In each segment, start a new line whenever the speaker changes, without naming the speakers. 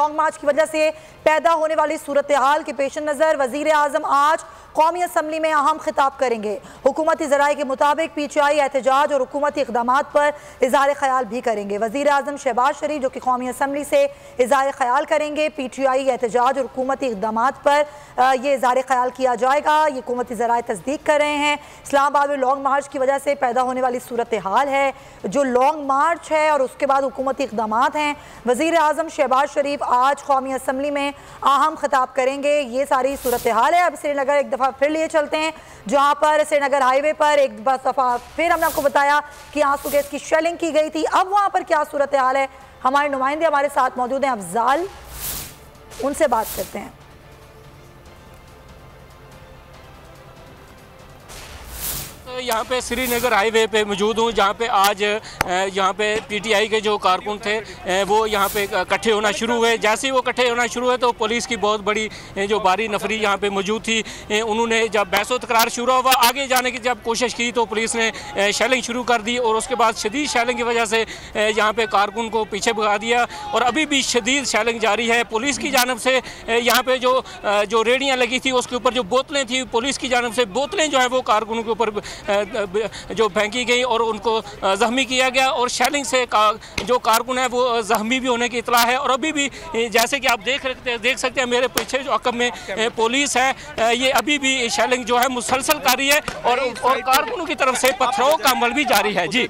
Long मार्च की वजह से पैदा होने वाली सूरत हाल के पेश नज़र वज़ीर आज़म आज कौमी असम्बली में अहम खिताब करेंगे। हुकूमती ज़राए के मुताबिक PTI एहतजाज और हुकूमती इक़दामात पर इज़हार ख़याल भी करेंगे। वज़ीर आज़म शहबाज शरीफ जो कि कौमी असम्बली से इज़हार ख़याल करेंगे। PTI एहतजाज और हुकूमती इक़दामात पर ये इज़हार ख़याल किया जाएगा। ये हुकूमती ज़राए तस्दीक कर रहे हैं। इस्लामाबाद में लॉन्ग मार्च की वजह से पैदा होने वाली सूरत हाल है, जो लॉन्ग मार्च है और उसके बाद हुकूमती इक़दामात हैं। वज़ीर आज़म शहबाज शरीफ आज कौमी असम्बली में अहम खिताब करेंगे। ये सारी सूरत हाल है। अब श्रीनगर एक दफ़ा फिर लिए चलते हैं, जहां पर श्रीनगर हाईवे पर एक दफ़ा फिर हमने आपको बताया कि आंसू गैस की शेलिंग की गई थी। अब वहां पर क्या सूरत हाल है, हमारे नुमाइंदे हमारे साथ मौजूद हैं अफजाल, उनसे बात करते हैं।
यहाँ पे श्रीनगर हाईवे पे मौजूद हूँ, जहाँ पे आज यहाँ पे PTI के जो कारकुन थे वो यहाँ पे इकट्ठे होना शुरू हुए। जैसे ही वो इकट्ठे होना शुरू हुए तो पुलिस की बहुत बड़ी जो भारी नफरी यहाँ पे मौजूद थी। उन्होंने जब बहस व तकरार शुरू हुआ, आगे जाने की जब कोशिश की तो पुलिस ने शेलिंग शुरू कर दी और उसके बाद शदीद शेलिंग की वजह से यहाँ पे कारकुन को पीछे भगा दिया और अभी भी शदीद शेलिंग जारी है। पुलिस की जानब से यहाँ पे जो रेडियाँ लगी थी उसके ऊपर जो बोतलें थी, पुलिस की जानब से बोतलें जो है वो कारकुनों के ऊपर जो फेंकी गई और उनको जख्मी किया गया और शेलिंग से जो कारकुन है वो जख्मी भी होने की इतला है। और अभी भी जैसे कि आप देख सकते हैं मेरे पीछे जो अकब में पुलिस है, ये अभी भी शेलिंग जो है मुसलसल कर रही है और कारकुनों की तरफ से पत्थरों का अमल भी जारी है। जी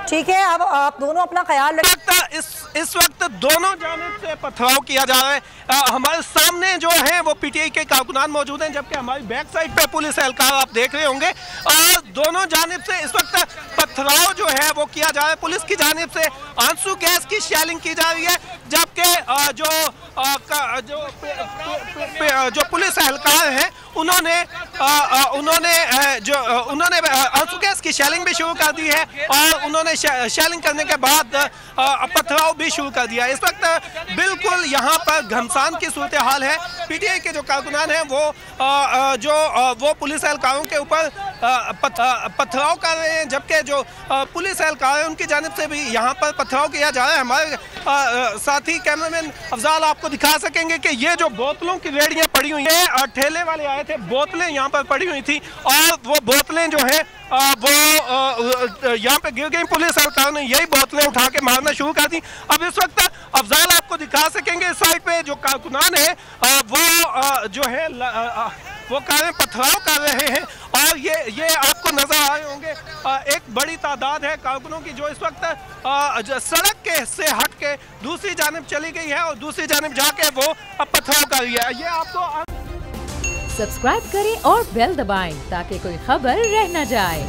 ठीक है, अब आप दोनों अपना ख्याल रखें।
इस वक्त दोनों जानिब से पथराव किया जा रहा है। हमारे सामने जो है वो PTI के कारकुनान मौजूद हैं, जबकि हमारी बैक साइड पे पुलिस एहलकार आप देख रहे होंगे। और दोनों जानिब से इस वक्त पथराव जो है वो किया जा रहा है। पुलिस की जानिब से आंसू गैस की शेलिंग की जा रही है, जबकि जो पुलिस एहलकार हैं उन्होंने आंसू गैस की शेलिंग भी शुरू कर दी है और उन्होंने शेलिंग करने के बाद पथराव भी शुरू कर दिया। इस वक्त बिल्कुल यहाँ पर घमसान की सूरत हाल है। PTI के जो कारकुनान हैं वो पुलिस एहलकारों के ऊपर पथराव कर रहे हैं, जबकि जो पुलिस एहलकार हैं उनकी जानिब से भी यहाँ पर पथराव किया जा रहा है। हमारे साथी कैमरामैन अफजाल आपको दिखा सकेंगे कि ये जो बोतलों की रेडियाँ पड़ी हुई हैं, ठेले वाले आए थे, बोतलें यहाँ पर पड़ी हुई थी और वो बोतलें जो है वो यहाँ पे गिर गई। पुलिस एहलकारों ने यही बोतलें उठा के मारना शुरू कर दी। अब इस वक्त अफजाल आपको दिखा सकेंगे इस साइड पे जो कारकुनान है वो जो है वो कार पथराव कर रहे हैं और ये आपको नजर आ रहे होंगे। एक बड़ी तादाद है कारकुनों की जो इस वक्त सड़क के से हट के दूसरी जानिब चली गई है और दूसरी जानिब जाके वो अब पथराव कर रही है। ये आपको
सब्सक्राइब करें और बेल दबाएं ताकि कोई खबर रह न जाए।